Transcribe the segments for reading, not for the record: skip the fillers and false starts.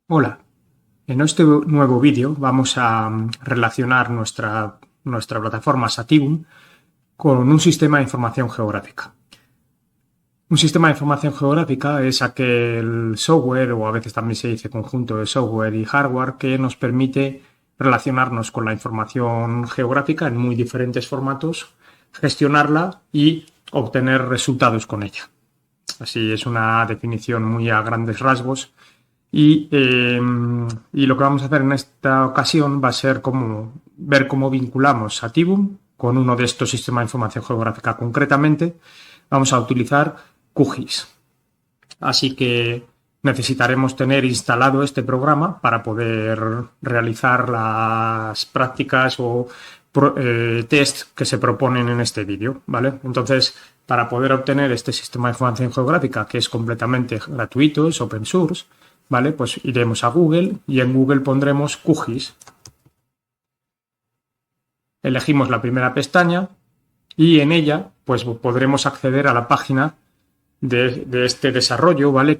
Hola, en este nuevo vídeo vamos a relacionar nuestra plataforma Sativum con un sistema de información geográfica. Un sistema de información geográfica es aquel software, o a veces también se dice conjunto de software y hardware, que nos permite relacionarnos con la información geográfica en muy diferentes formatos, gestionarla y obtener resultados con ella. Así es una definición muy a grandes rasgos. Y lo que vamos a hacer en esta ocasión va a ser ver cómo vinculamos Sativum con uno de estos sistemas de información geográfica. Concretamente, vamos a utilizar QGIS. Así que necesitaremos tener instalado este programa para poder realizar las prácticas o test que se proponen en este vídeo, ¿vale? Entonces, para poder obtener este sistema de información geográfica, que es completamente gratuito, es open source, ¿vale? Pues iremos a Google y en Google pondremos QGIS. Elegimos la primera pestaña y en ella pues podremos acceder a la página de este desarrollo, ¿vale?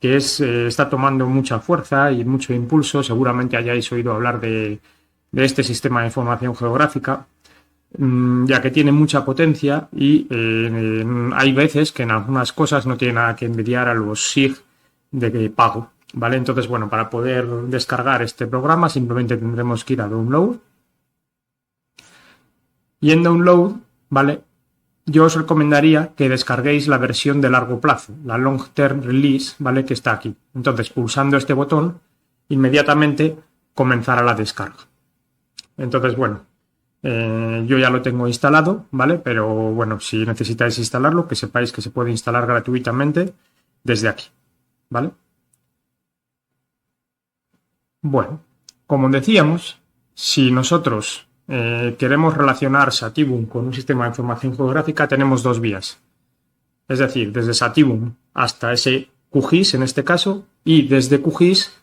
Está tomando mucha fuerza y mucho impulso. Seguramente hayáis oído hablar de este sistema de información geográfica, ya que tiene mucha potencia y hay veces que en algunas cosas no tiene nada que envidiar a los SIG de pago, ¿vale? Entonces, bueno, para poder descargar este programa simplemente tendremos que ir a Download y en Download, ¿vale? Yo os recomendaría que descarguéis la versión de largo plazo, la Long Term Release, ¿vale? Que está aquí. Entonces, pulsando este botón, inmediatamente comenzará la descarga. Entonces, bueno, yo ya lo tengo instalado, ¿vale? Pero bueno, si necesitáis instalarlo, que sepáis que se puede instalar gratuitamente desde aquí, ¿vale? Bueno, como decíamos, si nosotros queremos relacionar Sativum con un sistema de información geográfica, tenemos dos vías. Es decir, desde Sativum hasta ese QGIS, en este caso, y desde QGIS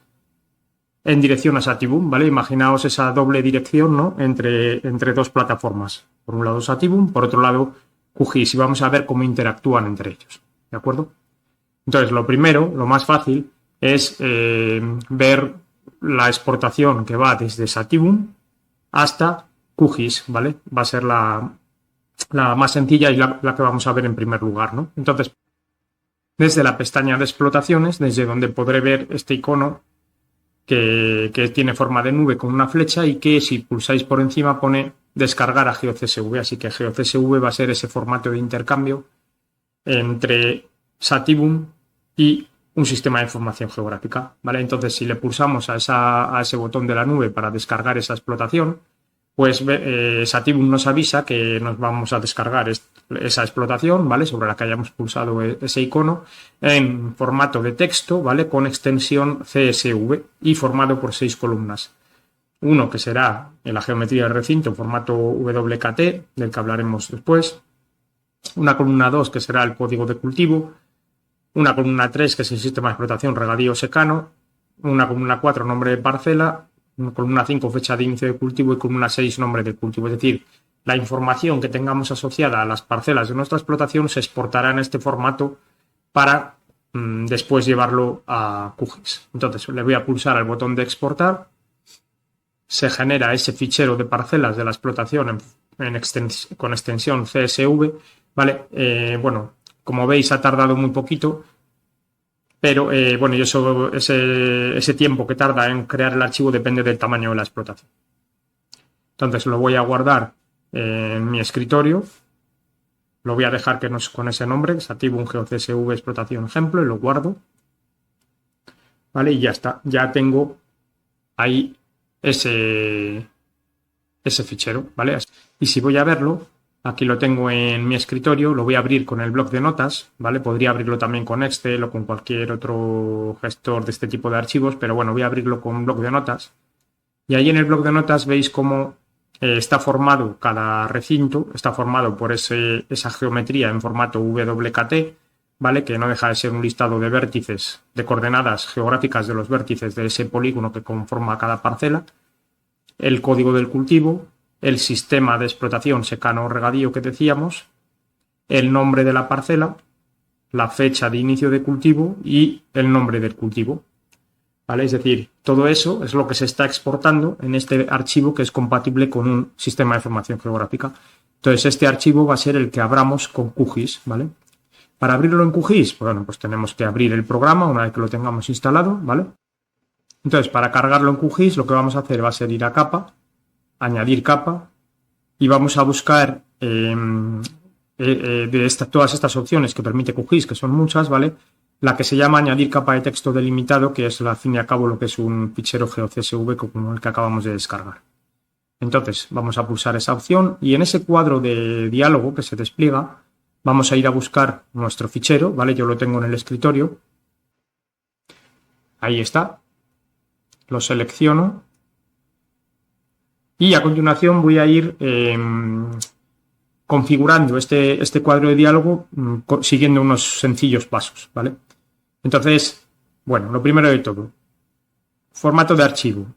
en dirección a Sativum, ¿vale? Imaginaos esa doble dirección, ¿no? Entre dos plataformas. Por un lado Sativum, por otro lado QGIS, y vamos a ver cómo interactúan entre ellos, ¿de acuerdo? Entonces, lo primero, lo más fácil, es ver la exportación que va desde Sativum hasta QGIS, ¿vale? Va a ser la más sencilla y la que vamos a ver en primer lugar, ¿no? Entonces, desde la pestaña de explotaciones, desde donde podré ver este icono que tiene forma de nube con una flecha y que si pulsáis por encima pone descargar a GeoCSV, así que GeoCSV va a ser ese formato de intercambio entre Sativum y un sistema de información geográfica, ¿vale? Entonces, si le pulsamos a ese botón de la nube para descargar esa explotación, pues Sativum nos avisa que nos vamos a descargar esa explotación, ¿vale? Sobre la que hayamos pulsado ese icono en formato de texto, ¿vale? Con extensión CSV y formado por 6 columnas. Uno que será en la geometría del recinto en formato WKT, del que hablaremos después. Una columna 2 que será el código de cultivo. Una columna 3 que es el sistema de explotación regadío secano. Una columna 4 nombre de parcela. Columna 5 fecha de inicio de cultivo y columna 6 nombre de cultivo. Es decir, la información que tengamos asociada a las parcelas de nuestra explotación se exportará en este formato para después llevarlo a QGIS. Entonces le voy a pulsar al botón de exportar. Se genera ese fichero de parcelas de la explotación con extensión CSV, ¿vale? Bueno, como veis ha tardado muy poquito, pero bueno, ese tiempo que tarda en crear el archivo depende del tamaño de la explotación. Entonces lo voy a guardar en mi escritorio, lo voy a dejar que nos con ese nombre, Sativum GeoCSV explotación ejemplo, y lo guardo, ¿vale? Y ya está, ya tengo ahí ese fichero, ¿vale? Y si voy a verlo, aquí lo tengo en mi escritorio, lo voy a abrir con el bloc de notas, ¿vale? Podría abrirlo también con Excel o con cualquier otro gestor de este tipo de archivos, pero bueno, voy a abrirlo con un bloc de notas. Y ahí en el bloc de notas veis cómo está formado cada recinto, está formado por esa geometría en formato WKT, ¿vale? Que no deja de ser un listado de vértices, de coordenadas geográficas de los vértices de ese polígono que conforma cada parcela, el código del cultivo, el sistema de explotación secano o regadío que decíamos, el nombre de la parcela, la fecha de inicio de cultivo y el nombre del cultivo. ¿vale? Es decir, todo eso es lo que se está exportando en este archivo que es compatible con un sistema de información geográfica. Entonces, este archivo va a ser el que abramos con QGIS, ¿vale? Para abrirlo en QGIS, bueno, pues tenemos que abrir el programa una vez que lo tengamos instalado, ¿vale? Entonces, para cargarlo en QGIS, lo que vamos a hacer va a ser ir a capa, añadir capa, y vamos a buscar todas estas opciones que permite QGIS, que son muchas, ¿vale? La que se llama añadir capa de texto delimitado, que es al fin y al cabo lo que es un fichero GeoCSV como el que acabamos de descargar. Entonces, vamos a pulsar esa opción y en ese cuadro de diálogo que se despliega, vamos a ir a buscar nuestro fichero, ¿vale? Yo lo tengo en el escritorio. Ahí está. Lo selecciono. Y a continuación voy a ir configurando este cuadro de diálogo siguiendo unos sencillos pasos, ¿vale? Entonces, bueno, lo primero de todo, formato de archivo,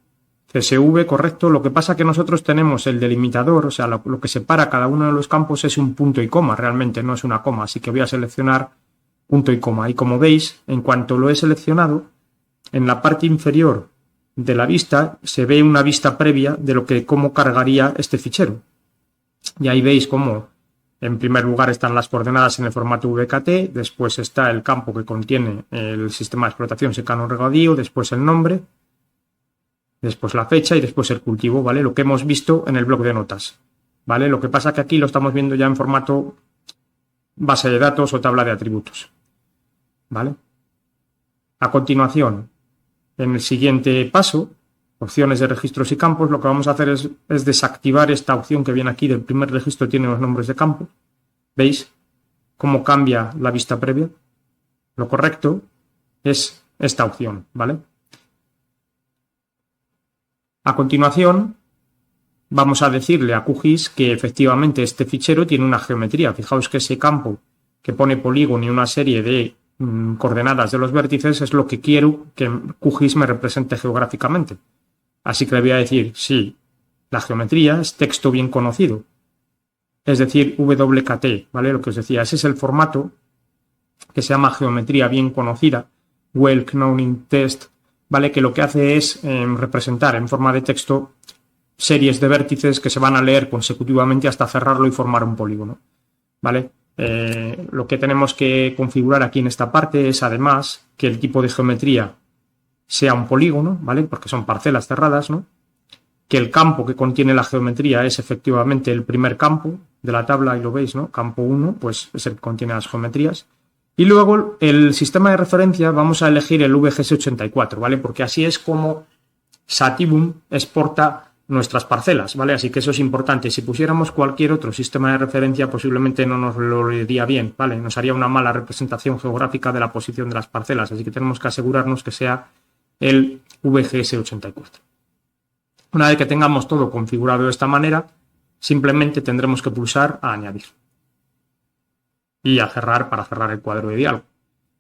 CSV, correcto. Lo que pasa es que nosotros tenemos el delimitador, o sea, lo que separa cada uno de los campos es un punto y coma, realmente no es una coma, así que voy a seleccionar punto y coma. Y como veis, en cuanto lo he seleccionado, en la parte inferior de la vista se ve una vista previa de cómo cargaría este fichero. Y ahí veis cómo en primer lugar están las coordenadas en el formato VKT, después está el campo que contiene el sistema de explotación secano regadío, después el nombre, después la fecha y después el cultivo, ¿vale? Lo que hemos visto en el bloc de notas, ¿vale? Lo que pasa que aquí lo estamos viendo ya en formato base de datos o tabla de atributos, ¿vale? A continuación, en el siguiente paso, opciones de registros y campos, lo que vamos a hacer es desactivar esta opción que viene aquí del primer registro, tiene los nombres de campo. ¿Veis cómo cambia la vista previa? Lo correcto es esta opción, ¿vale? A continuación, vamos a decirle a QGIS que efectivamente este fichero tiene una geometría. Fijaos que ese campo que pone polígono y una serie de coordenadas de los vértices es lo que quiero que QGIS me represente geográficamente. Así que le voy a decir, sí, la geometría es texto bien conocido, es decir, WKT, ¿vale? Lo que os decía, ese es el formato que se llama geometría bien conocida, Well Known in Text, ¿vale? Que lo que hace es representar en forma de texto series de vértices que se van a leer consecutivamente hasta cerrarlo y formar un polígono, ¿vale? Lo que tenemos que configurar aquí en esta parte es además que el tipo de geometría sea un polígono, ¿vale? Porque son parcelas cerradas, ¿no? Que el campo que contiene la geometría es efectivamente el primer campo de la tabla, y lo veis, ¿no? Campo 1, pues es el que contiene las geometrías. Y luego el sistema de referencia vamos a elegir el VGS84, ¿vale? Porque así es como Satiboom exporta nuestras parcelas, ¿vale? Así que eso es importante. Si pusiéramos cualquier otro sistema de referencia, posiblemente no nos lo leería bien, ¿vale? Nos haría una mala representación geográfica de la posición de las parcelas, así que tenemos que asegurarnos que sea el VGS84. Una vez que tengamos todo configurado de esta manera, simplemente tendremos que pulsar a añadir y a cerrar para cerrar el cuadro de diálogo.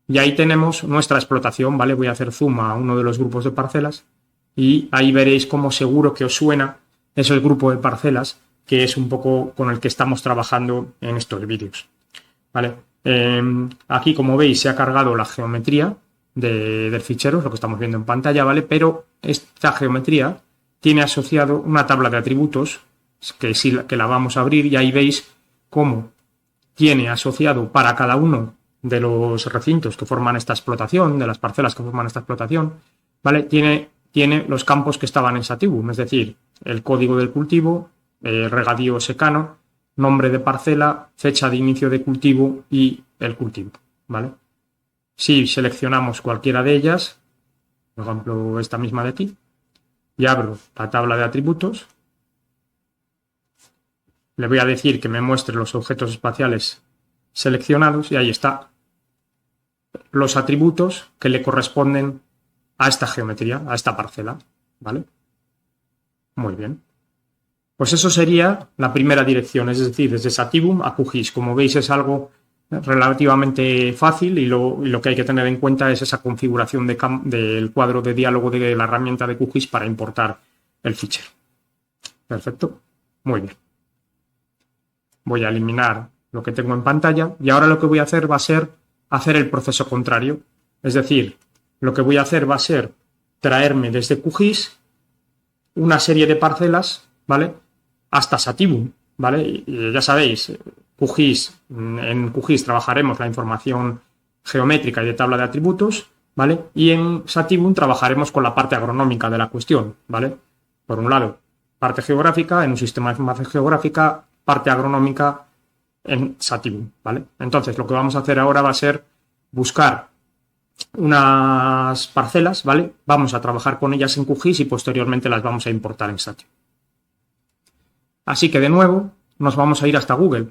Y ahí tenemos nuestra explotación, ¿vale? Voy a hacer zoom a uno de los grupos de parcelas y ahí veréis cómo seguro que os suena es el grupo de parcelas que es un poco con el que estamos trabajando en estos vídeos, ¿vale? Aquí, como veis, se ha cargado la geometría del fichero, es lo que estamos viendo en pantalla, ¿vale? Pero esta geometría tiene asociado una tabla de atributos que la vamos a abrir y ahí veis cómo tiene asociado para cada uno de los recintos que forman esta explotación, de las parcelas que forman esta explotación, ¿vale? Tiene los campos que estaban en Satiboom, es decir, el código del cultivo, regadío secano, nombre de parcela, fecha de inicio de cultivo y el cultivo, ¿vale? Si seleccionamos cualquiera de ellas, por ejemplo esta misma de aquí, y abro la tabla de atributos, le voy a decir que me muestre los objetos espaciales seleccionados y ahí está los atributos que le corresponden a esta geometría, a esta parcela, ¿vale? Muy bien. Pues eso sería la primera dirección, es decir, desde Satiboom a QGIS. Como veis es algo relativamente fácil y lo que hay que tener en cuenta es esa configuración del cuadro de diálogo de la herramienta de QGIS para importar el fichero. Perfecto. Muy bien. Voy a eliminar lo que tengo en pantalla y ahora lo que voy a hacer va a ser hacer el proceso contrario. Es decir, lo que voy a hacer va a ser traerme desde QGIS una serie de parcelas, ¿vale? Hasta Sativum, ¿vale? Y ya sabéis, en QGIS trabajaremos la información geométrica y de tabla de atributos, ¿vale? Y en Sativum trabajaremos con la parte agronómica de la cuestión, ¿vale? Por un lado, parte geográfica en un sistema de información geográfica, parte agronómica en Sativum, ¿vale? Entonces, lo que vamos a hacer ahora va a ser buscar unas parcelas, ¿vale? Vamos a trabajar con ellas en QGIS y posteriormente las vamos a importar en Sativum. Así que de nuevo nos vamos a ir hasta Google,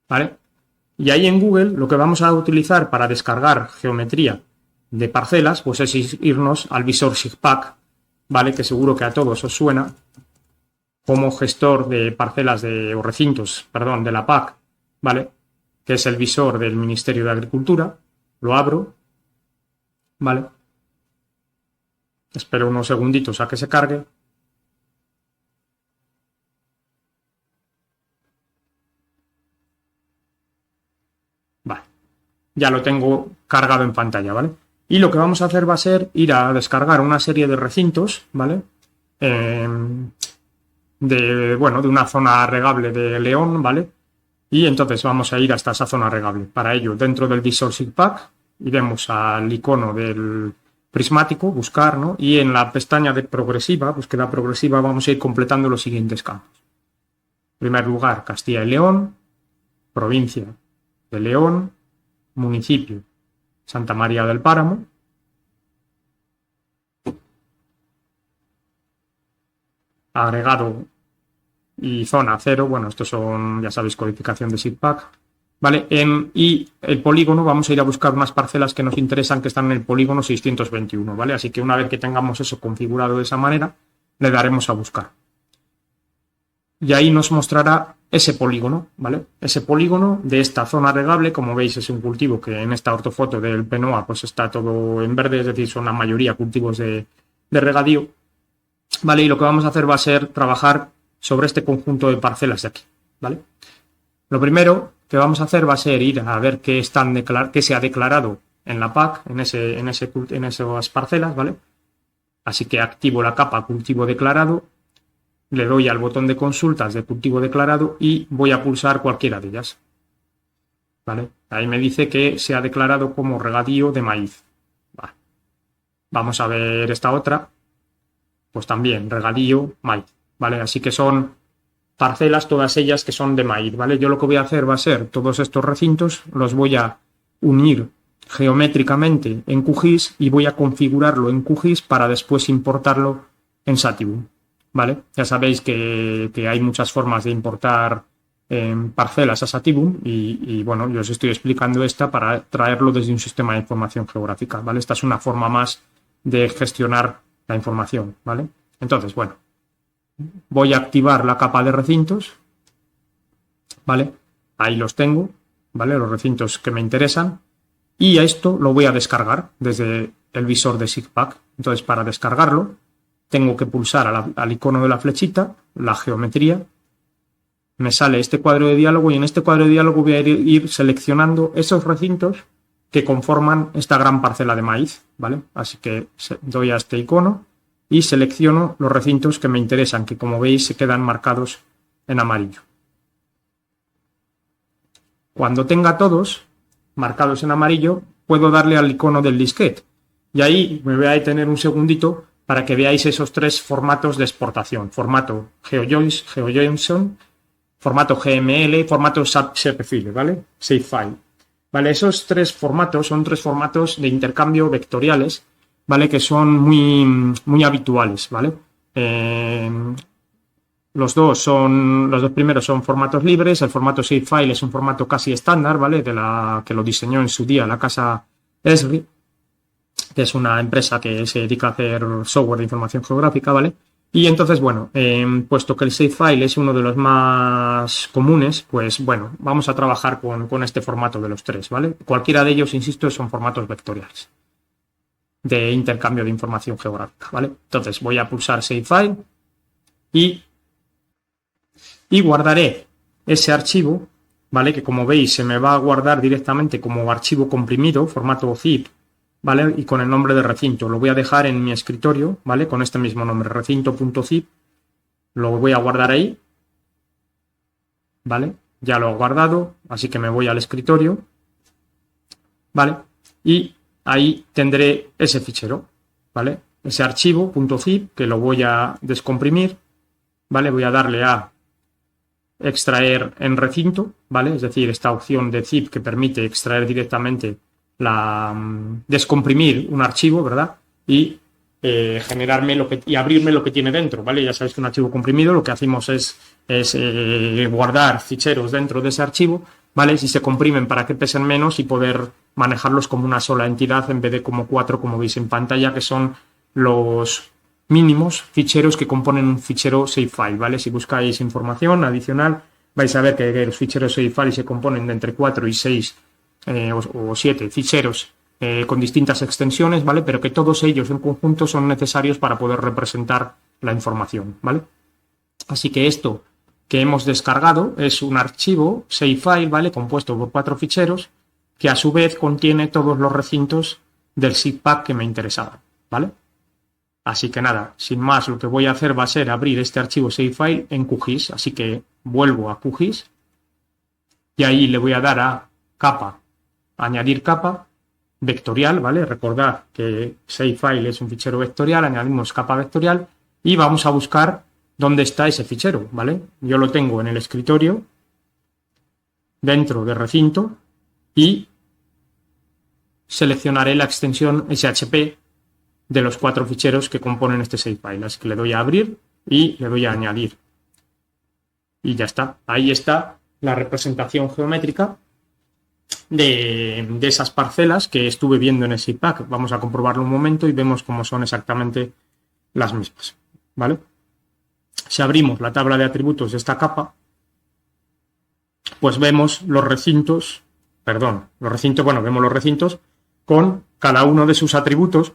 ¿vale? Y ahí en Google lo que vamos a utilizar para descargar geometría de parcelas, pues es irnos al visor SIGPAC, ¿vale? Que seguro que a todos os suena como gestor de parcelas o recintos, perdón, de la PAC, ¿vale? Que es el visor del Ministerio de Agricultura. Lo abro, ¿vale? Espero unos segunditos a que se cargue. Vale, ya lo tengo cargado en pantalla, ¿vale? Y lo que vamos a hacer va a ser ir a descargar una serie de recintos, ¿vale? De una zona regable de León, ¿vale? Y entonces vamos a ir hasta esa zona regable. Para ello, dentro del visor SIGPAC, iremos al icono del prismático, buscar, ¿no? Y en la pestaña de progresiva, búsqueda progresiva, vamos a ir completando los siguientes campos. En primer lugar, Castilla y León, provincia de León, municipio Santa María del Páramo, agregado y zona 0, bueno, estos son, ya sabéis, codificación de SIGPAC, ¿vale? Y el polígono, vamos a ir a buscar unas parcelas que nos interesan que están en el polígono 621, ¿vale? Así que una vez que tengamos eso configurado de esa manera, le daremos a buscar. Y ahí nos mostrará ese polígono, ¿vale? Ese polígono de esta zona regable, como veis, es un cultivo que en esta ortofoto del PNOA pues está todo en verde, es decir, son la mayoría cultivos de regadío, ¿vale? Y lo que vamos a hacer va a ser trabajar sobre este conjunto de parcelas de aquí, ¿vale? Lo primero que vamos a hacer va a ser ir a ver qué se ha declarado en la PAC, en esas parcelas, ¿vale? Así que activo la capa cultivo declarado, le doy al botón de consultas de cultivo declarado y voy a pulsar cualquiera de ellas, ¿vale? Ahí me dice que se ha declarado como regadío de maíz. Vale. Vamos a ver esta otra, pues también regadío maíz, ¿vale? Así que son parcelas todas ellas que son de maíz, ¿vale? Yo lo que voy a hacer va a ser todos estos recintos, los voy a unir geométricamente en QGIS y voy a configurarlo en QGIS para después importarlo en Sativum, ¿vale? Ya sabéis que hay muchas formas de importar parcelas a Sativum y bueno, yo os estoy explicando esta para traerlo desde un sistema de información geográfica, ¿vale? Esta es una forma más de gestionar la información, ¿vale? Entonces, bueno, voy a activar la capa de recintos, ¿vale? Ahí los tengo, ¿vale? Los recintos que me interesan. Y a esto lo voy a descargar desde el visor de SIGPAC. Entonces, para descargarlo, tengo que pulsar al icono de la flechita, la geometría. Me sale este cuadro de diálogo y en este cuadro de diálogo voy a ir seleccionando esos recintos que conforman esta gran parcela de maíz, ¿vale? Así que doy a este icono y selecciono los recintos que me interesan, que como veis se quedan marcados en amarillo. Cuando tenga todos marcados en amarillo, puedo darle al icono del disquete. Y ahí me voy a detener un segundito para que veáis esos tres formatos de exportación. Formato GeoJSON, formato GML, formato ShapeFile, ¿vale? Shapefile. ¿Vale? Esos tres formatos son tres formatos de intercambio vectoriales, ¿vale? Que son muy habituales, ¿vale? Los dos primeros son formatos libres. El formato Shapefile es un formato casi estándar, ¿vale? Que lo diseñó en su día la casa Esri, que es una empresa que se dedica a hacer software de información geográfica, ¿vale? Y entonces, bueno, puesto que el Shapefile es uno de los más comunes, pues bueno, vamos a trabajar con este formato de los tres, ¿vale? Cualquiera de ellos, insisto, son formatos vectoriales de intercambio de información geográfica, ¿vale? Entonces voy a pulsar Shapefile y guardaré ese archivo, ¿vale? Que como veis se me va a guardar directamente como archivo comprimido, formato zip, ¿vale? Y con el nombre de recinto. Lo voy a dejar en mi escritorio, ¿vale? Con este mismo nombre, recinto.zip. Lo voy a guardar ahí, ¿vale? Ya lo he guardado, así que me voy al escritorio, ¿vale? Y ahí tendré ese fichero, ¿vale? Ese archivo .zip que lo voy a descomprimir, ¿vale? Voy a darle a extraer en recinto, ¿vale? Es decir, esta opción de zip que permite extraer directamente descomprimir un archivo, ¿verdad? Y generarme y abrirme lo que tiene dentro, ¿vale? Ya sabéis que un archivo comprimido lo que hacemos es guardar ficheros dentro de ese archivo, ¿vale? Si se comprimen para que pesen menos y poder manejarlos como una sola entidad en vez de como 4, como veis en pantalla, que son los mínimos ficheros que componen un fichero save-file, ¿vale? Si buscáis información adicional, vais a ver que los ficheros save-file se componen de entre 4 y 6 o 7 ficheros con distintas extensiones, ¿vale? Pero que todos ellos en conjunto son necesarios para poder representar la información, ¿vale? Así que esto que hemos descargado es un archivo save-file, ¿vale? Compuesto por 4 ficheros que a su vez contiene todos los recintos del zip-pack que me interesaban, ¿vale? Así que nada, sin más, lo que voy a hacer va a ser abrir este archivo save-file en QGIS, así que vuelvo a QGIS y ahí le voy a dar a capa, añadir capa, vectorial, ¿vale? Recordad que save-file es un fichero vectorial, añadimos capa vectorial y vamos a buscar dónde está ese fichero, ¿vale? Yo lo tengo en el escritorio, dentro de recinto y seleccionaré la extensión SHP de los 4 ficheros que componen este save-file. Así que le doy a abrir y le doy a añadir. Y ya está. Ahí está la representación geométrica de esas parcelas que estuve viendo en el zip-pack. Vamos a comprobarlo un momento y vemos cómo son exactamente las mismas, ¿vale? Si abrimos la tabla de atributos de esta capa, pues vemos los recintos, vemos los recintos con cada uno de sus atributos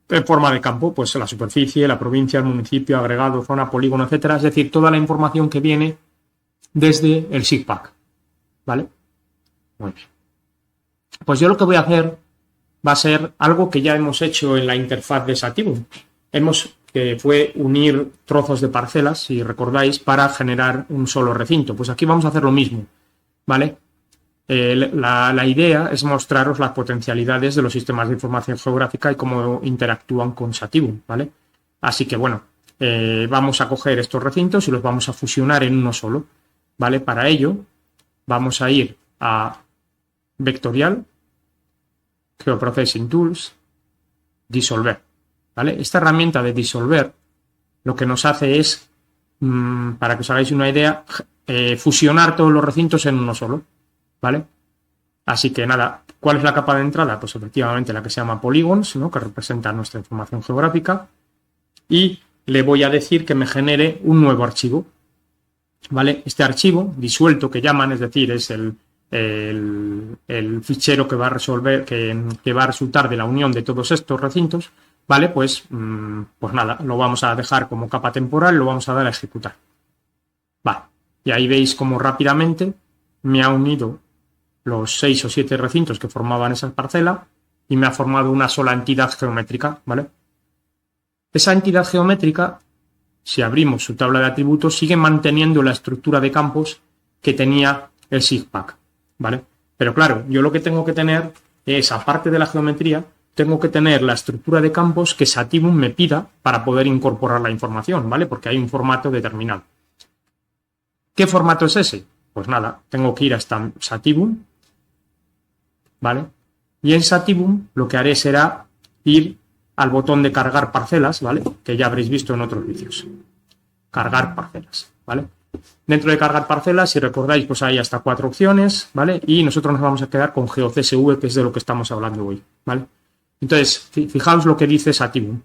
en forma de campo, pues la superficie, la provincia, el municipio, agregado, zona, polígono, etcétera, es decir, toda la información que viene desde el zip-pack, ¿vale? Muy bien. Pues yo lo que voy a hacer va a ser algo que ya hemos hecho en la interfaz de Sativum. Que fue unir trozos de parcelas, si recordáis, para generar un solo recinto. Pues aquí vamos a hacer lo mismo, ¿vale? La idea es mostraros las potencialidades de los sistemas de información geográfica y cómo interactúan con Sativum, ¿vale? Así que, bueno, vamos a coger estos recintos y los vamos a fusionar en uno solo, ¿vale? Para ello, vamos a ir a Vectorial, Geoprocessing Tools, Disolver, ¿vale? Esta herramienta de Disolver lo que nos hace es, para que os hagáis una idea, fusionar todos los recintos en uno solo, ¿vale? Así que nada, ¿cuál es la capa de entrada? Pues efectivamente la que se llama Polygons, ¿no? Que representa nuestra información geográfica, y le voy a decir que me genere un nuevo archivo, ¿vale? Este archivo disuelto que llaman, es decir, es el fichero que va a resolver, que va a resultar de la unión de todos estos recintos, ¿vale? Pues nada, lo vamos a dejar como capa temporal, lo vamos a dar a ejecutar. Vale, y ahí veis cómo rápidamente me ha unido los 6 o 7 recintos que formaban esa parcela y me ha formado una sola entidad geométrica, ¿vale? Esa entidad geométrica, si abrimos su tabla de atributos, sigue manteniendo la estructura de campos que tenía el zip-pack, ¿vale? Pero claro, yo lo que tengo que tener es, aparte de la geometría, tengo que tener la estructura de campos que Sativum me pida para poder incorporar la información, ¿vale? Porque hay un formato determinado. ¿Qué formato es ese? Pues nada, tengo que ir hasta Sativum, ¿vale? Y en Sativum lo que haré será ir al botón de cargar parcelas, ¿vale? Que ya habréis visto en otros vídeos. Cargar parcelas, ¿vale? Dentro de cargar parcelas, si recordáis, pues hay hasta 4 opciones, ¿vale? Y nosotros nos vamos a quedar con GeoCSV, que es de lo que estamos hablando hoy, ¿vale? Entonces, fijaos lo que dice Sativum.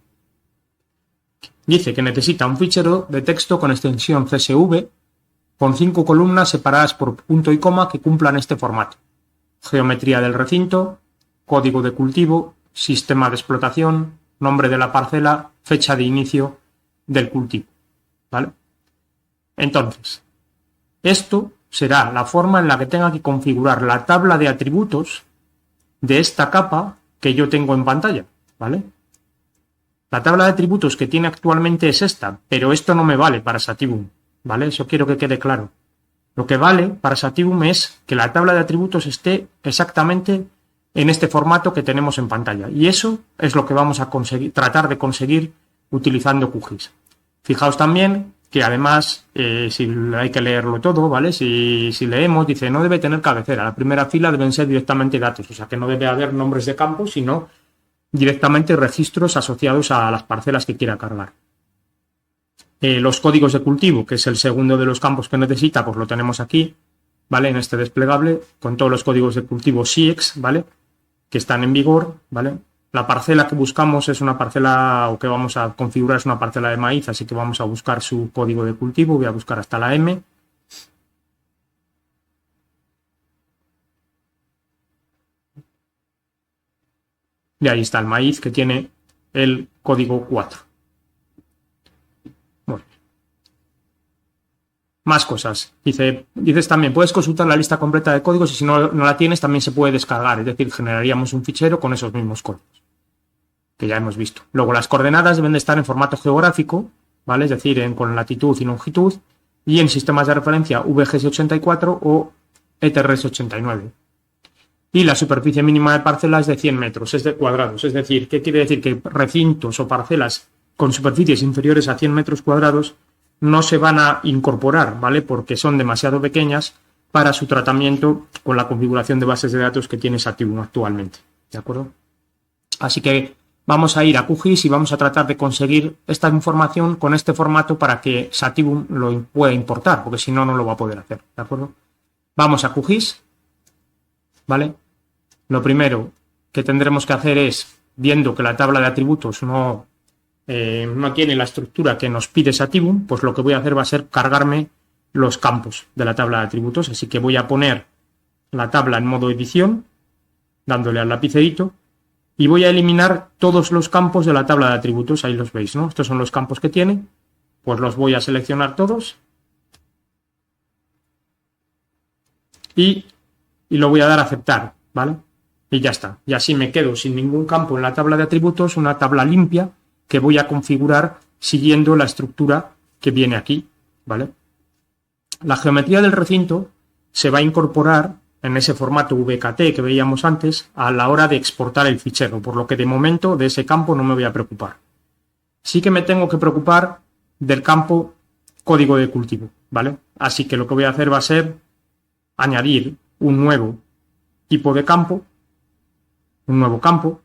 Dice que necesita un fichero de texto con extensión CSV con 5 columnas separadas por punto y coma que cumplan este formato. Geometría del recinto, código de cultivo, sistema de explotación, nombre de la parcela, fecha de inicio del cultivo, ¿vale? Entonces, esto será la forma en la que tenga que configurar la tabla de atributos de esta capa que yo tengo en pantalla, ¿vale? La tabla de atributos que tiene actualmente es esta, pero esto no me vale para Sativum, ¿vale? Eso quiero que quede claro. Lo que vale para Sativum es que la tabla de atributos esté exactamente en este formato que tenemos en pantalla. Y eso es lo que vamos a conseguir, tratar de conseguir utilizando QGIS. Fijaos también que además, si hay que leerlo todo, ¿vale? Si leemos, dice, no debe tener cabecera. La primera fila deben ser directamente datos, o sea que no debe haber nombres de campos, sino directamente registros asociados a las parcelas que quiera cargar. Los códigos de cultivo, que es el segundo de los campos que necesita, pues lo tenemos aquí, ¿vale? En este desplegable, con todos los códigos de cultivo SIEX, ¿vale? Que están en vigor, ¿vale? La parcela que buscamos es una parcela, o que vamos a configurar es una parcela de maíz, así que vamos a buscar su código de cultivo, voy a buscar hasta la M. Y ahí está el maíz, que tiene el código 4. Bueno. Más cosas. Dices también, puedes consultar la lista completa de códigos y si no la tienes también se puede descargar. Es decir, generaríamos un fichero con esos mismos códigos que ya hemos visto. Luego las coordenadas deben de estar en formato geográfico, ¿vale? Es decir, con latitud y longitud y en sistemas de referencia VGS84 o ETRS89. Y la superficie mínima de parcela es de 100 metros, es de cuadrados. Es decir, ¿qué quiere decir? Que recintos o parcelas con superficies inferiores a 100 metros cuadrados no se van a incorporar, ¿vale? Porque son demasiado pequeñas para su tratamiento con la configuración de bases de datos que tiene Sativum actualmente, ¿de acuerdo? Así que vamos a ir a QGIS y vamos a tratar de conseguir esta información con este formato para que Sativum lo pueda importar, porque si no, no lo va a poder hacer, ¿de acuerdo? Vamos a QGIS, ¿vale? Lo primero que tendremos que hacer es, viendo que la tabla de atributos no tiene la estructura que nos pide Sativum, pues lo que voy a hacer va a ser cargarme los campos de la tabla de atributos. Así que voy a poner la tabla en modo edición, dándole al lapicerito, y voy a eliminar todos los campos de la tabla de atributos. Ahí los veis, ¿no? Estos son los campos que tiene, pues los voy a seleccionar todos y lo voy a dar a aceptar, ¿vale? Y ya está. Y así me quedo sin ningún campo en la tabla de atributos, una tabla limpia que voy a configurar siguiendo la estructura que viene aquí, ¿vale? La geometría del recinto se va a incorporar en ese formato VKT que veíamos antes a la hora de exportar el fichero, por lo que de momento de ese campo no me voy a preocupar. Sí que me tengo que preocupar del campo código de cultivo, ¿vale? Así que lo que voy a hacer va a ser añadir un nuevo tipo de campo, un nuevo campo,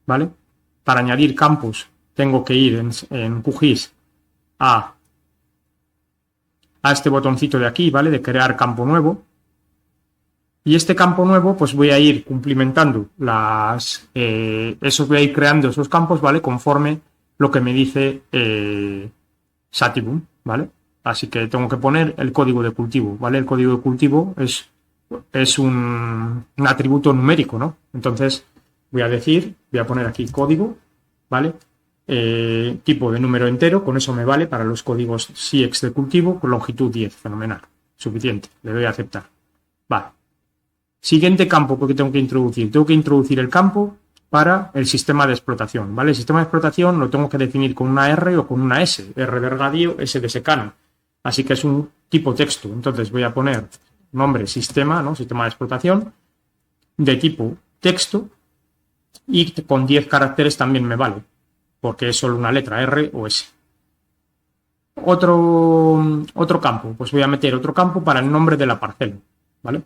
¿vale? Para añadir campos tengo que ir en QGIS a este botoncito de aquí, ¿vale? De crear campo nuevo. Y este campo nuevo, pues voy a ir cumplimentando voy a ir creando esos campos, ¿vale? Conforme lo que me dice Sativum, ¿vale? Así que tengo que poner el código de cultivo, ¿vale? El código de cultivo es un atributo numérico, ¿no? Entonces voy a poner aquí código, ¿vale? Tipo de número entero, con eso me vale para los códigos SIEX de cultivo, con longitud 10, fenomenal, suficiente, le doy a aceptar. Vale. Siguiente campo que tengo que introducir el campo para el sistema de explotación, ¿vale? El sistema de explotación lo tengo que definir con una R o con una S, R de regadío, S de secano, así que es un tipo texto, entonces voy a poner nombre sistema, ¿no? Sistema de explotación, de tipo texto, y con 10 caracteres también me vale, porque es solo una letra, R o S. Otro campo, pues voy a meter otro campo para el nombre de la parcela, ¿vale?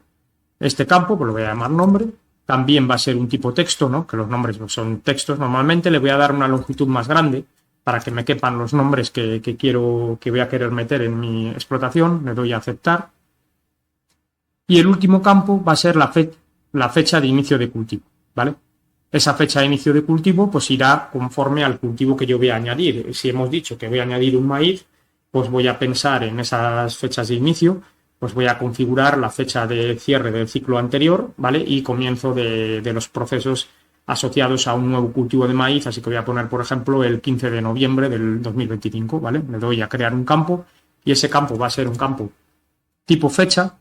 Este campo, pues lo voy a llamar nombre, también va a ser un tipo texto, ¿no? Que los nombres son textos normalmente, le voy a dar una longitud más grande para que me quepan los nombres que voy a querer meter en mi explotación, le doy a aceptar. Y el último campo va a ser la fecha de inicio de cultivo, ¿vale? Esa fecha de inicio de cultivo pues irá conforme al cultivo que yo voy a añadir. Si hemos dicho que voy a añadir un maíz, pues voy a pensar en esas fechas de inicio, pues voy a configurar la fecha de cierre del ciclo anterior, ¿vale? Y comienzo de los procesos asociados a un nuevo cultivo de maíz, así que voy a poner, por ejemplo, el 15 de noviembre del 2025, ¿vale? Le doy a crear un campo y ese campo va a ser un campo tipo fecha,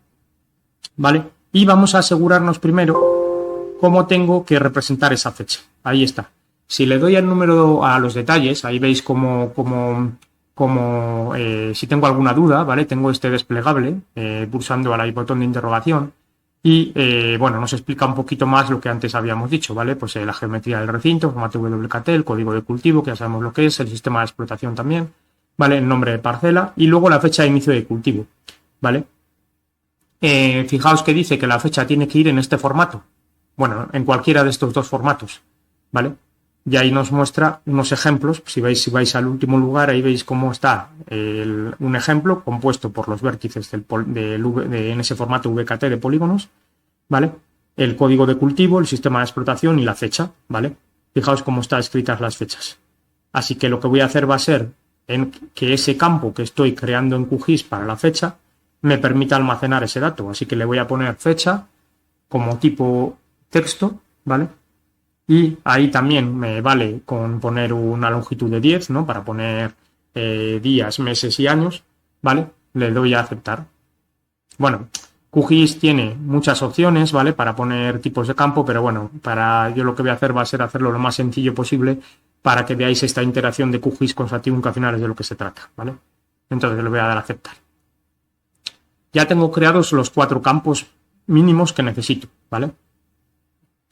¿vale? Y vamos a asegurarnos primero cómo tengo que representar esa fecha, Ahí está. Si le doy al número, a los detalles, ahí veis si tengo alguna duda, ¿vale? Tengo este desplegable, pulsando al botón de interrogación y, bueno, nos explica un poquito más lo que antes habíamos dicho, ¿vale? Pues la geometría del recinto, formato WKT, el código de cultivo, que ya sabemos lo que es, el sistema de explotación también, ¿vale? El nombre de parcela y luego la fecha de inicio de cultivo, ¿vale? Fijaos que dice que la fecha tiene que ir en este formato, bueno, en cualquiera de estos dos formatos, ¿vale? Y ahí nos muestra unos ejemplos. Si vais al último lugar, ahí veis cómo está un ejemplo compuesto por los vértices en ese formato VKT de polígonos, ¿vale? El código de cultivo, el sistema de explotación y la fecha, ¿vale? Fijaos cómo están escritas las fechas. Así que lo que voy a hacer va a ser que ese campo que estoy creando en QGIS para la fecha me permita almacenar ese dato. Así que le voy a poner fecha como tipo texto, ¿vale? Y ahí también me vale con poner una longitud de 10, ¿no? Para poner días, meses y años, ¿vale? Le doy a aceptar. Bueno, QGIS tiene muchas opciones, ¿vale? Para poner tipos de campo, pero bueno, yo lo que voy a hacer va a ser hacerlo lo más sencillo posible para que veáis esta interacción de QGIS con Sativum, que al final es de lo que se trata, ¿vale? Entonces le voy a dar a aceptar. Ya tengo creados los 4 campos mínimos que necesito, ¿vale?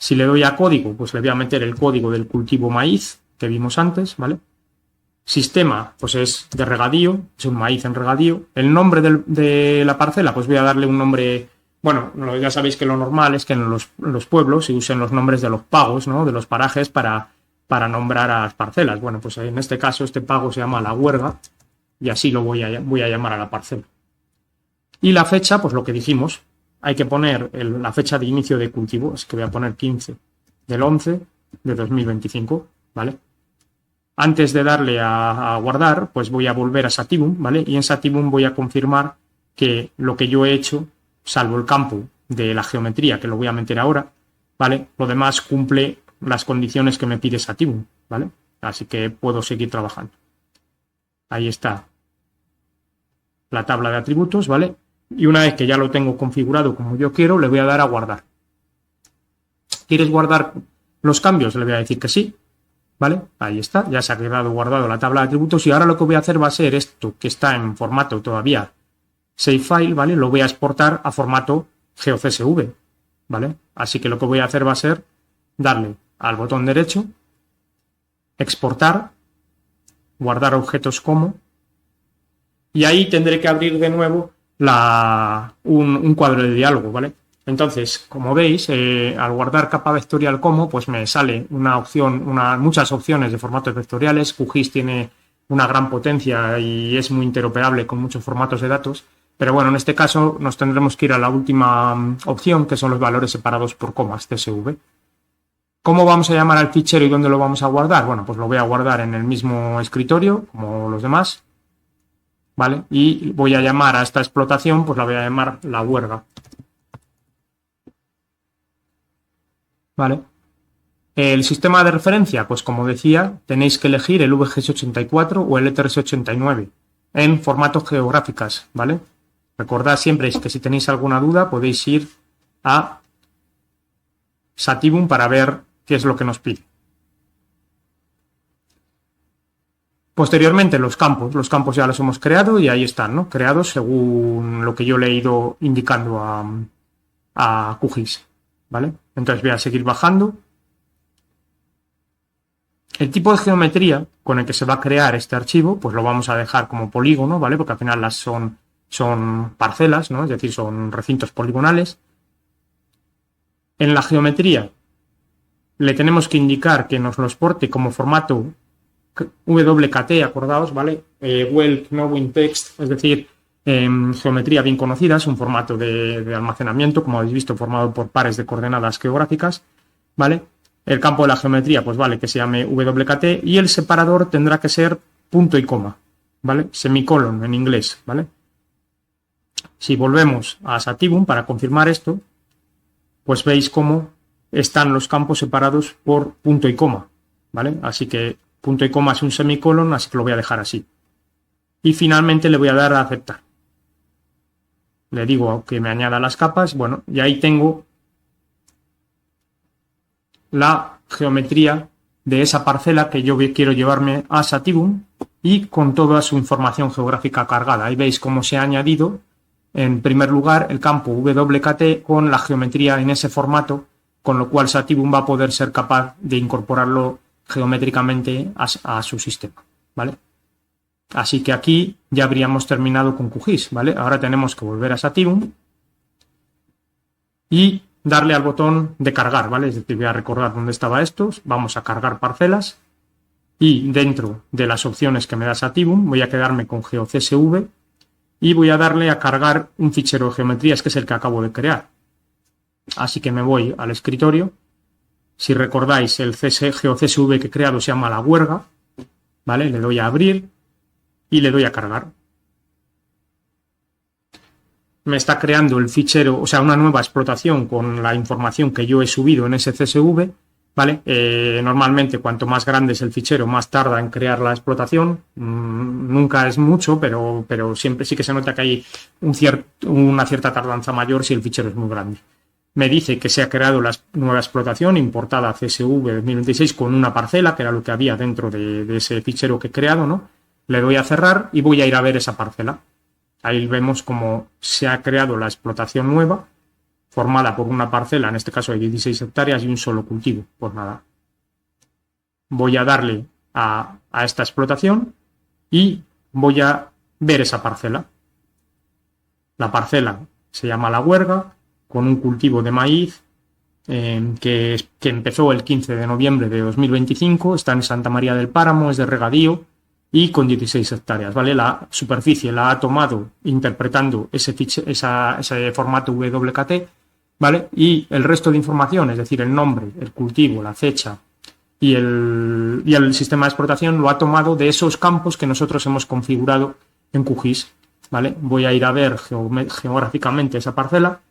Si le doy a código, pues le voy a meter el código del cultivo maíz que vimos antes, ¿vale? Sistema, pues es de regadío, es un maíz en regadío. El nombre de la parcela, pues voy a darle un nombre, bueno, ya sabéis que lo normal es que en los pueblos se usen los nombres de los pagos, ¿no? De los parajes para nombrar a las parcelas. Bueno, pues en este caso este pago se llama La Huerga y así lo voy a llamar a la parcela. Y la fecha, pues lo que dijimos, hay que poner la fecha de inicio de cultivo, es que voy a poner 15 del 11 de 2025, ¿vale? Antes de darle a guardar, pues voy a volver a Sativum, ¿vale? Y en Sativum voy a confirmar que lo que yo he hecho, salvo el campo de la geometría, que lo voy a meter ahora, ¿vale? Lo demás cumple las condiciones que me pide Sativum, ¿vale? Así que puedo seguir trabajando. Ahí está la tabla de atributos, ¿vale? Y una vez que ya lo tengo configurado como yo quiero, le voy a dar a guardar. ¿Quieres guardar los cambios? Le voy a decir que sí, ¿vale? Ahí está, ya se ha quedado guardado la tabla de atributos y ahora lo que voy a hacer va a ser esto que está en formato todavía save file, ¿vale? Lo voy a exportar a formato GeoCSV, ¿vale? Así que lo que voy a hacer va a ser darle al botón derecho, exportar, guardar objetos como, y ahí tendré que abrir de nuevo un cuadro de diálogo, ¿vale? Entonces, como veis, al guardar capa vectorial como, pues me sale muchas opciones de formatos vectoriales. QGIS tiene una gran potencia y es muy interoperable con muchos formatos de datos. Pero bueno, en este caso nos tendremos que ir a la última opción, que son los valores separados por comas, CSV. ¿Cómo vamos a llamar al fichero y dónde lo vamos a guardar? Bueno, pues lo voy a guardar en el mismo escritorio, como los demás, ¿vale? Y voy a llamar a esta explotación, pues la voy a llamar La Huerga, ¿vale? El sistema de referencia, pues como decía, tenéis que elegir el VGS84 o el ETRS89 en formatos geográficas, ¿vale? Recordad siempre que si tenéis alguna duda podéis ir a Sativum para ver qué es lo que nos pide. Posteriormente los campos ya los hemos creado y ahí están, ¿no? Creados según lo que yo le he ido indicando a QGIS, ¿vale? Entonces voy a seguir bajando. El tipo de geometría con el que se va a crear este archivo, pues lo vamos a dejar como polígono, ¿vale? Porque al final son parcelas, ¿no? Es decir, son recintos poligonales. En la geometría le tenemos que indicar que nos lo exporte como formato WKT, acordaos, ¿vale? Well Knowing Text, es decir, geometría bien conocida, es un formato de almacenamiento, como habéis visto, formado por pares de coordenadas geográficas, ¿vale? El campo de la geometría, pues vale, que se llame WKT, y el separador tendrá que ser punto y coma, ¿vale? Semicolon en inglés, ¿vale? Si volvemos a Sativum para confirmar esto, pues veis cómo están los campos separados por punto y coma, ¿vale? Así que punto y coma es un semicolon, así que lo voy a dejar así. Y finalmente le voy a dar a aceptar. Le digo que me añada las capas, bueno, y ahí tengo la geometría de esa parcela que yo quiero llevarme a Sativum y con toda su información geográfica cargada. Ahí veis cómo se ha añadido, en primer lugar, el campo WKT con la geometría en ese formato, con lo cual Sativum va a poder ser capaz de incorporarlo geométricamente a su sistema, ¿vale? Así que aquí ya habríamos terminado con QGIS, ¿vale? Ahora tenemos que volver a Sativum y darle al botón de cargar, ¿vale? Es decir, voy a recordar dónde estaba esto, vamos a cargar parcelas y dentro de las opciones que me da Sativum voy a quedarme con GeoCSV y voy a darle a cargar un fichero de geometrías que es el que acabo de crear. Así que me voy al escritorio. Si recordáis, el GeoCSV que he creado se llama La Huerga, ¿vale? Le doy a abrir y le doy a cargar. Me está creando el fichero, o sea, una nueva explotación con la información que yo he subido en ese CSV, ¿vale? Normalmente, cuanto más grande es el fichero, más tarda en crear la explotación. Nunca es mucho, pero siempre sí que se nota que hay una cierta tardanza mayor si el fichero es muy grande. Me dice que se ha creado la nueva explotación importada CSV 2026 con una parcela, que era lo que había dentro de ese fichero que he creado, ¿no? Le doy a cerrar y voy a ir a ver esa parcela. Ahí vemos cómo se ha creado la explotación nueva, formada por una parcela, en este caso de 16 hectáreas y un solo cultivo. Pues nada, voy a darle a esta explotación y voy a ver esa parcela. La parcela se llama La Huerga, con un cultivo de maíz que empezó el 15 de noviembre de 2025, está en Santa María del Páramo, es de regadío y con 16 hectáreas, ¿vale? La superficie la ha tomado interpretando ese formato WKT, ¿vale? Y el resto de información, es decir, el nombre, el cultivo, la fecha y el sistema de explotación lo ha tomado de esos campos que nosotros hemos configurado en QGIS, ¿vale? Voy a ir a ver geográficamente esa parcela.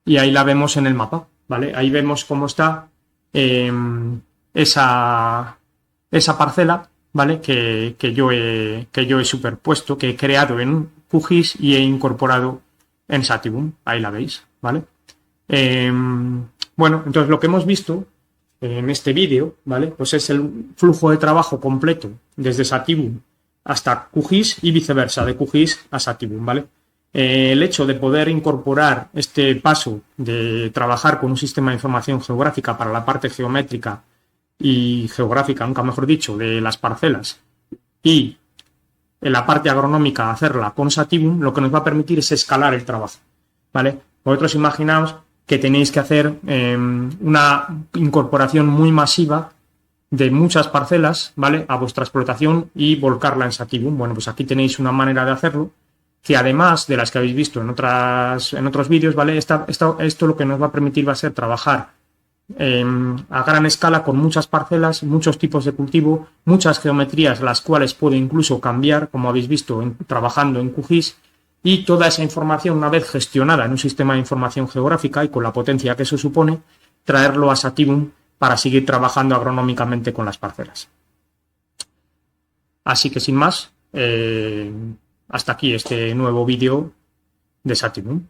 Y ahí la vemos en el mapa, ¿vale? Ahí vemos cómo está esa parcela, ¿vale? Que yo he superpuesto, que he creado en QGIS y he incorporado en Sativum. Ahí la veis, ¿vale? Bueno, entonces lo que hemos visto en este vídeo, ¿vale? Pues es el flujo de trabajo completo desde Sativum hasta QGIS y viceversa, de QGIS a Sativum, ¿vale? El hecho de poder incorporar este paso de trabajar con un sistema de información geográfica para la parte geométrica y geográfica, nunca mejor dicho, de las parcelas y en la parte agronómica hacerla con Sativum, lo que nos va a permitir es escalar el trabajo, ¿vale? Vosotros imaginaos que tenéis que hacer una incorporación muy masiva de muchas parcelas, ¿vale? A vuestra explotación y volcarla en Sativum. Bueno, pues aquí tenéis una manera de hacerlo que además de las que habéis visto en otros vídeos, ¿vale? Esto lo que nos va a permitir va a ser trabajar a gran escala con muchas parcelas, muchos tipos de cultivo, muchas geometrías, las cuales puedo incluso cambiar, como habéis visto, trabajando en QGIS, y toda esa información, una vez gestionada en un sistema de información geográfica y con la potencia que eso supone, traerlo a Sativum para seguir trabajando agronómicamente con las parcelas. Así que sin más, hasta aquí este nuevo vídeo de Sativum.